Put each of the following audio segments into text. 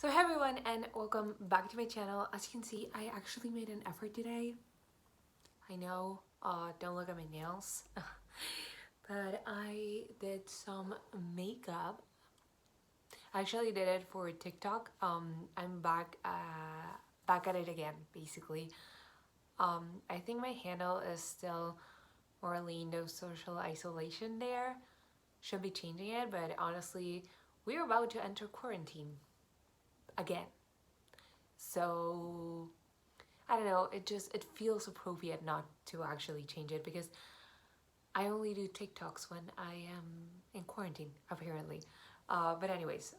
So hey everyone and welcome back to my channel. As you can see, I actually made an effort today. I know, don't look at my nails, but I did some makeup. I actually did it for TikTok. I'm back at it again, basically. I think my handle is still Marlene Social Isolation there. Should be changing it, but honestly, we're about to enter quarantine again. So I don't know, it feels appropriate not to actually change it because I only do TikToks when I am in quarantine, apparently. But anyways,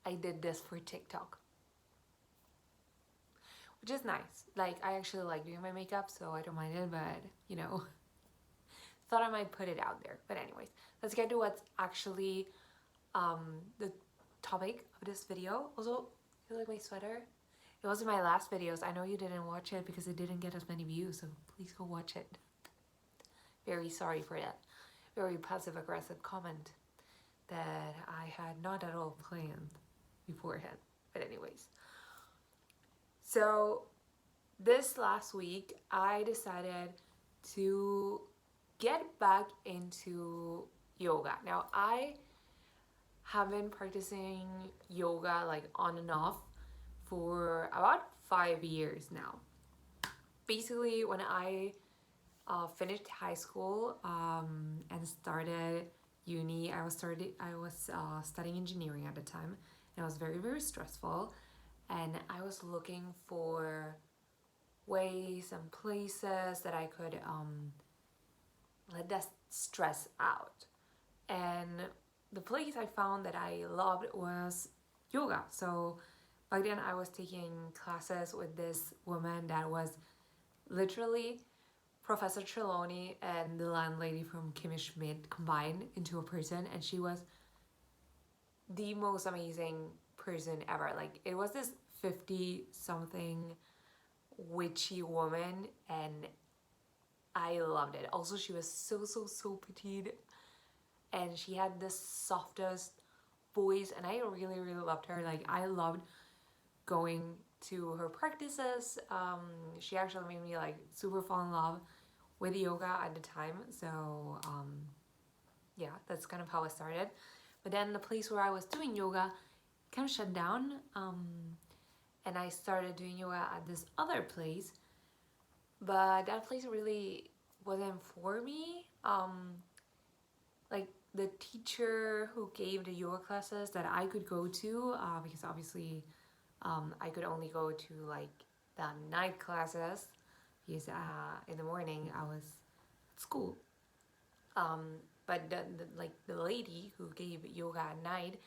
I did this for TikTok, which is nice. Like, I actually like doing my makeup, so I don't mind it, but, thought I might put it out there. But anyways, let's get to what's actually the topic of this video. Also, you like my sweater? It wasn't my last videos. I know you didn't watch it because it didn't get as many views, so please go watch it. Very sorry for that very passive-aggressive comment that I had not at all planned beforehand. But anyways, so this last week I decided to get back into yoga. Now I have been practicing yoga like on and off for about 5 years now. Basically, when I finished high school and started uni, I was studying engineering at the time, and it was very stressful. And I was looking for ways and places that I could let that stress out. And the place I found that I loved was yoga. So back then I was taking classes with this woman that was literally Professor Trelawney and the landlady from Kimmy Schmidt combined into a person, and she was the most amazing person ever. Like, it was this 50-something witchy woman, and I loved it. Also, she was so petite, and she had the softest voice, and I really loved her. Like, I loved going to her practices. She actually made me like super fall in love with yoga at the time. So yeah, that's kind of how I started. But then the place where I was doing yoga kind of shut down, and I started doing yoga at this other place, but that place really wasn't for me. Like, the teacher who gave the yoga classes that I could go to, because obviously I could only go to like the night classes because in the morning I was at school. But the lady who gave yoga at night,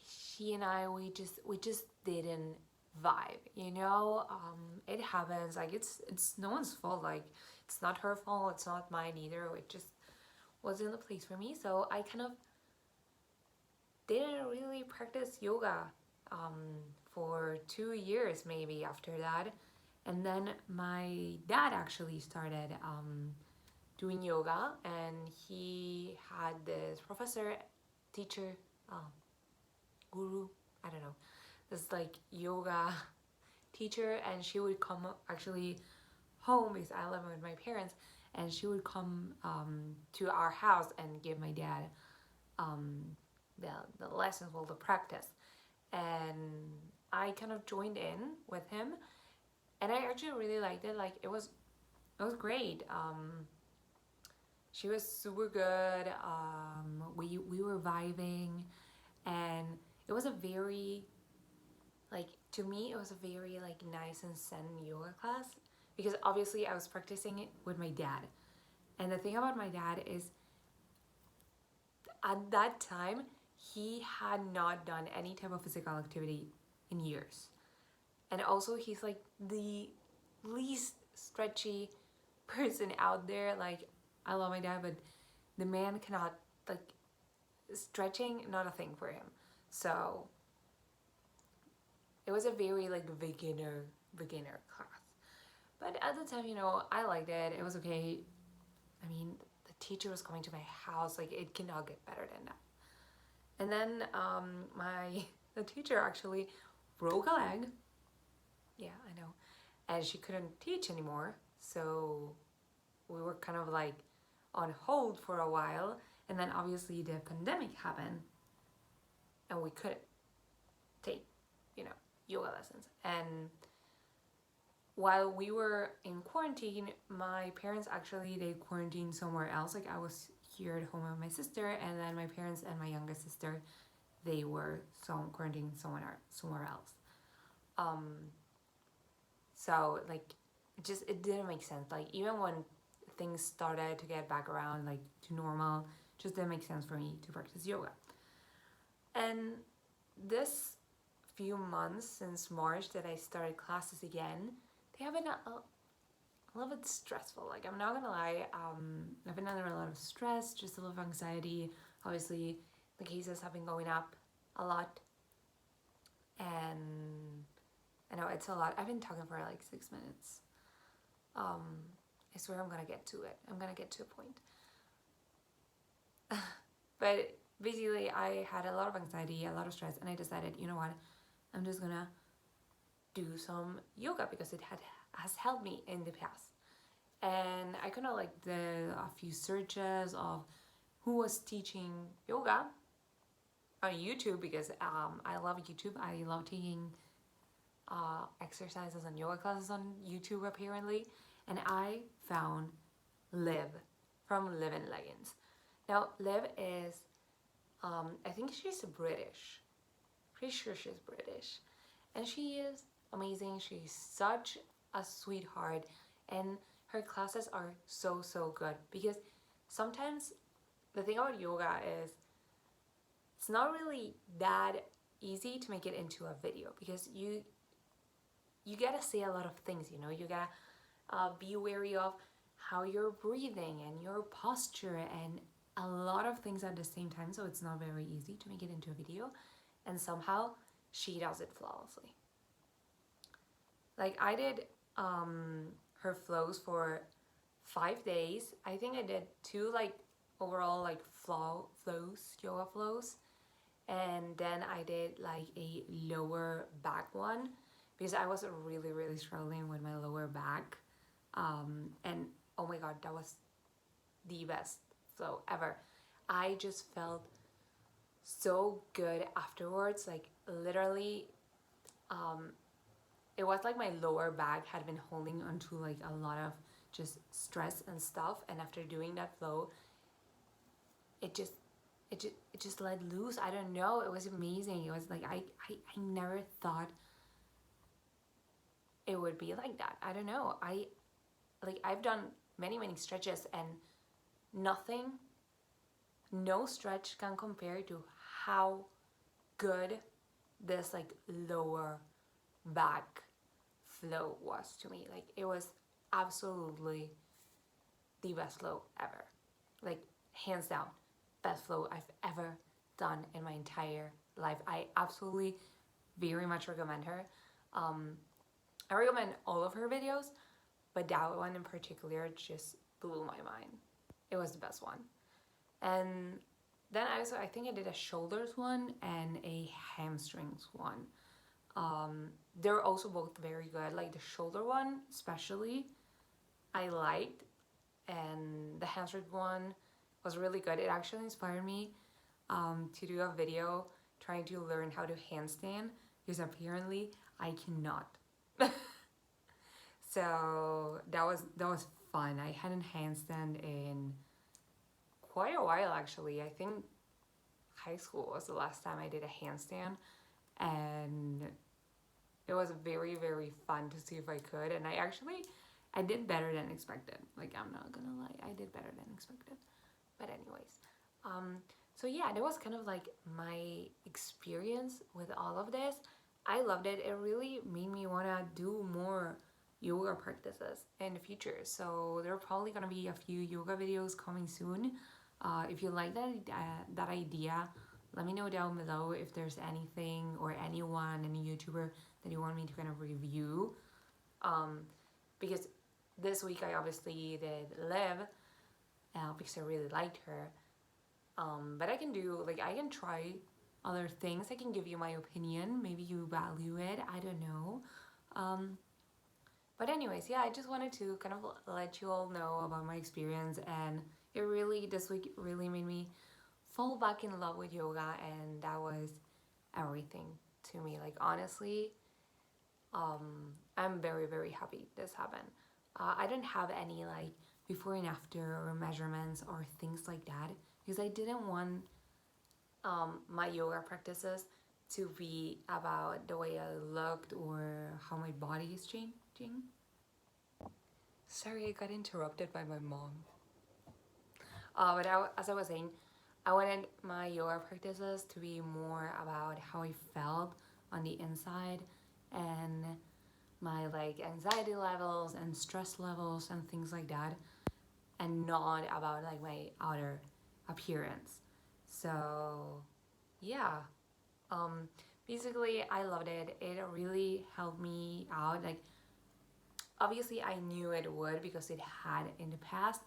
she and I, we just didn't vibe. It happens. Like, it's no one's fault. Like, it's not her fault. It's not mine either. It just wasn't the place for me. So I kind of didn't really practice yoga for 2 years maybe after that. And then my dad actually started doing yoga, and he had this professor, teacher, guru, I don't know, this like yoga teacher, and she would come actually home because I live with my parents, and she would come to our house and give my dad the lessons, well, the practice. And I kind of joined in with him, and I actually really liked it. Like, it was great. She was super good. We were vibing, and it was a very, like, to me it was a very like nice and zen yoga class, because obviously I was practicing it with my dad. And the thing about my dad is, at that time he had not done any type of physical activity in years, and also he's like the least stretchy person out there. Like, I love my dad, but the man cannot, like, stretching, not a thing for him. So it was a very like beginner class. But at the time, I liked it. It was okay. I mean, the teacher was coming to my house. Like, it cannot get better than that. And then the teacher actually broke a leg. Yeah, I know. And she couldn't teach anymore. So we were kind of like on hold for a while. And then obviously the pandemic happened and we couldn't take, yoga lessons. And while we were in quarantine, my parents actually, they quarantined somewhere else. Like I was here at home with my sister, and then my parents and my youngest sister, they were quarantined somewhere else. So like it didn't make sense. Like even when things started to get back around like to normal, just didn't make sense for me to practice yoga. And this few months since March that I started classes again, they have been a little bit stressful. Like I'm not gonna lie, I've been under a lot of stress, just a little anxiety. Obviously, the cases have been going up a lot, and I know it's a lot. I've been talking for like 6 minutes. I swear I'm gonna get to it. I'm gonna get to a point. But basically, I had a lot of anxiety, a lot of stress, and I decided, you know what, I'm just gonna do some yoga because it has helped me in the past. And I kind of like did a few searches of who was teaching yoga on YouTube because I love YouTube. I love taking exercises and yoga classes on YouTube apparently. And I found Liv from LivinLeggins. Now Liv is, I think she's British. Pretty sure she's British. And she is amazing. She's such a sweetheart. And her classes are so, so good. Because sometimes the thing about yoga is it's not really that easy to make it into a video. Because you gotta say a lot of things, you gotta be wary of how you're breathing and your posture and a lot of things at the same time. So it's not very easy to make it into a video. And somehow she does it flawlessly. Like I did her flows for 5 days. I think I did 2 like overall like yoga flows. And then I did like a lower back one because I was really, really struggling with my lower back. And oh my God, that was the best flow ever. I just felt so good afterwards. Like literally, it was like my lower back had been holding onto like a lot of just stress and stuff. And after doing that flow, it just let loose. I don't know. It was amazing. It was like I never thought it would be like that. I don't know. I've done many stretches and no stretch can compare to how good this like lower back flow was to me. Like it was absolutely the best flow ever. Like hands down, best flow I've ever done in my entire life. I absolutely very much recommend her. I recommend all of her videos, but that one in particular just blew my mind. It was the best one. And then I think I did a shoulders one and a hamstrings one. They're also both very good. Like the shoulder one especially, I liked, and the hamstring one was really good. It actually inspired me to do a video trying to learn how to handstand because apparently I cannot. So that was fun. I hadn't handstand in quite a while actually. I think high school was the last time I did a handstand, and it was very, very fun to see if I could. And I did better than expected. Like I'm not gonna lie, I did better than expected. But anyways, so yeah, that was kind of like my experience with all of this. I loved it. It really made me wanna do more yoga practices in the future. So there are probably gonna be a few yoga videos coming soon. If you like that idea, let me know down below if there's anything or anyone, any YouTuber that you want me to kind of review. Because this week I obviously did Liv because I really liked her. But I can try other things. I can give you my opinion. Maybe you value it. I don't know. But anyways, yeah, I just wanted to kind of let you all know about my experience, and it really, this week really made me fall back in love with yoga, and that was everything to me. Like honestly, I'm very, very happy this happened. I didn't have any like before and after or measurements or things like that because I didn't want my yoga practices to be about the way I looked or how my body is changing. Sorry, I got interrupted by my mom. As I was saying, I wanted my yoga practices to be more about how I felt on the inside and my like anxiety levels and stress levels and things like that, and not about like my outer appearance. So yeah, um, basically I loved it. It really helped me out. Like obviously I knew it would because it had in the past,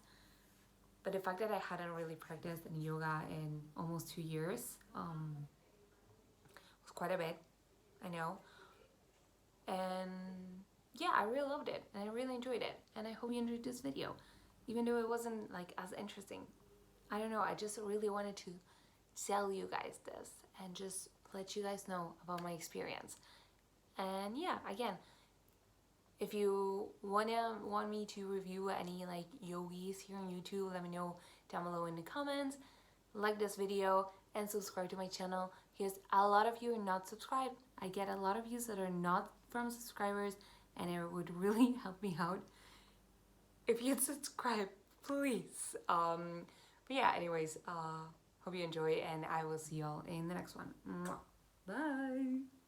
but the fact that I hadn't really practiced in yoga in almost 2 years was quite a bit, I know. And yeah, I really loved it and I really enjoyed it. And I hope you enjoyed this video, even though it wasn't like as interesting. I don't know, I just really wanted to tell you guys this and just let you guys know about my experience. And yeah, again, if you want me to review any like yogis here on YouTube, let me know down below in the comments. Like this video and subscribe to my channel because a lot of you are not subscribed. I get a lot of views that are not from subscribers, and it would really help me out if you'd subscribe, please. But yeah, anyways, hope you enjoy, and I will see y'all in the next one. Bye.